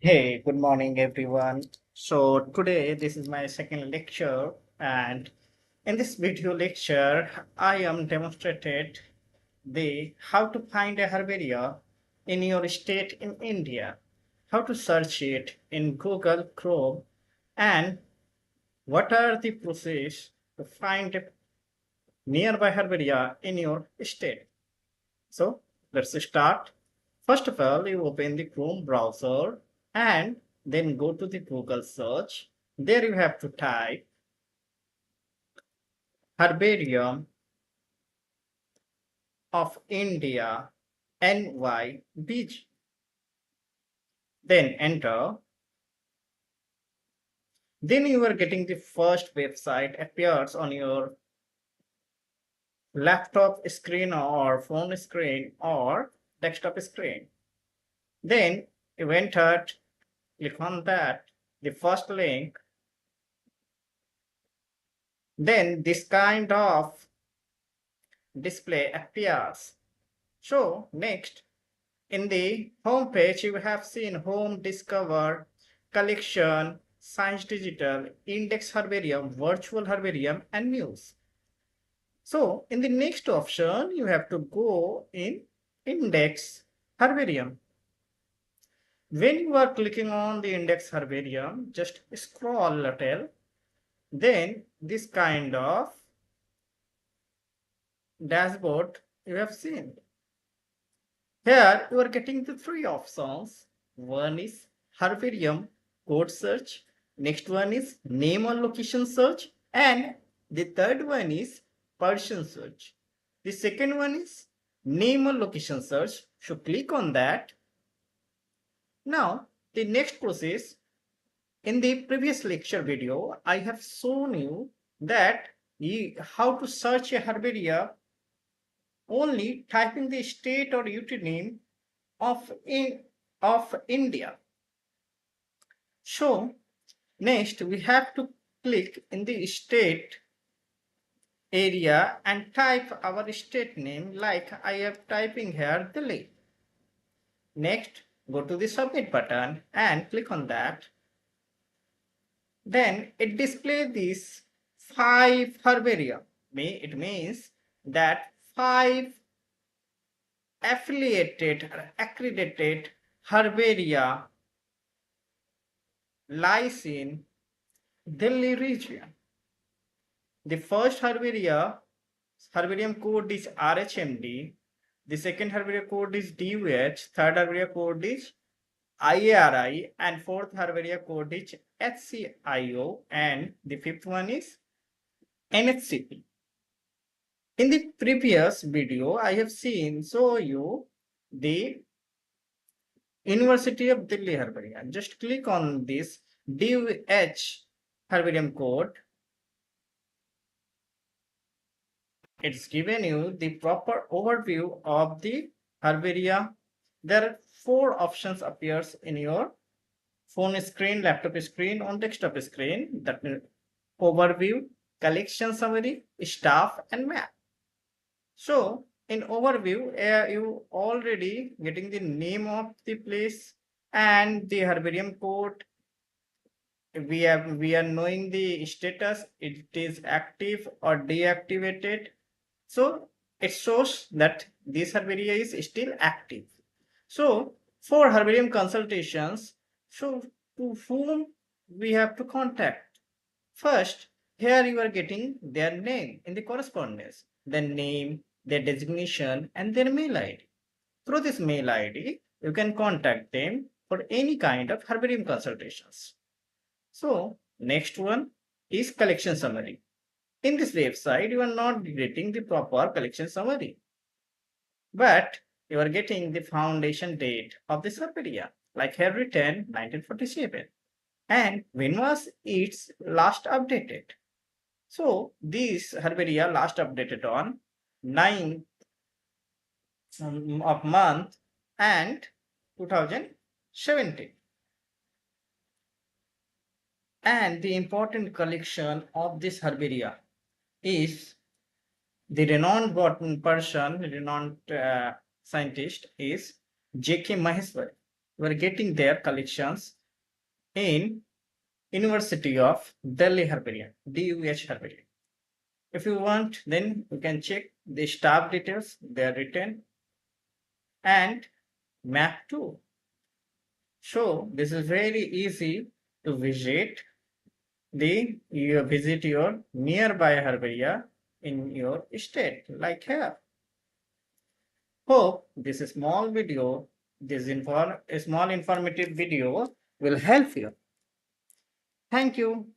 Hey, good morning, everyone. So, today this is my second lecture, and in this video lecture, I am demonstrated the how to find a herbaria in your state in India, how to search it in Google Chrome, and what are the process to find a nearby herbaria in your state. So, let's start. First of all, you open the Chrome browser and then go to the Google search. There you have to type Herbarium of India NYBG. Then enter. Then you are getting the first website appears on your laptop screen or phone screen or desktop screen. Then you enter, click on that, the first link. Then this kind of display appears. So next, in the home page, you have seen home, discover, collection, science digital, index herbarium, virtual herbarium, and news. So in the next option, you have to go in index herbarium. When you are clicking on the index herbarium, just scroll a little, then this kind of dashboard you have seen. Here you are getting the three options. One is herbarium code search. Next one is name or location search. And the third one is person search. The second one is name or location search. So click on that. Now the next process, in the previous lecture video, I have shown you that how to search a herbaria only typing the state or UT name of India. So next we have to click in the state area and type our state name, like I am typing here Delhi. Next, go to the submit button and click on that. Then it displays these 5 herbaria. It means that 5 affiliated or accredited herbaria lies in Delhi region. The first herbarium code is RHMD. The second herbarium code is DUH. Third herbarium code is IARI. And fourth herbarium code is HCIO. And the fifth one is NHCP. In the previous video, I have show you the University of Delhi Herbarium. Just click on this DUH herbarium code. It's given you the proper overview of the herbaria. There are 4 options appears in your phone screen, laptop screen, on desktop screen. That means overview, collection summary, staff, and map. So in overview, you already getting the name of the place and the herbarium code. We are knowing the status, it is active or deactivated. So it shows that this herbaria is still active. So for herbarium consultations, so to whom we have to contact? First, here you are getting their name in the correspondence, their name, their designation, and their mail ID. Through this mail ID, you can contact them for any kind of herbarium consultations. So next one is collection summary. In this website, you are not getting the proper collection summary, but you are getting the foundation date of this herbaria, like here written 1947. And when was its last updated? So this herbaria last updated on 9th of month and 2017. And the important collection of this herbaria is the renowned scientist is J.K. Maheshwari. were getting their collections in University of Delhi Herbarium, DUH Herbarium. If you want, then you can check the staff details, they are written, and map too. So this is very easy to visit you visit your nearby herbaria in your state, like here. Hope this small video, small informative video will help you. Thank you.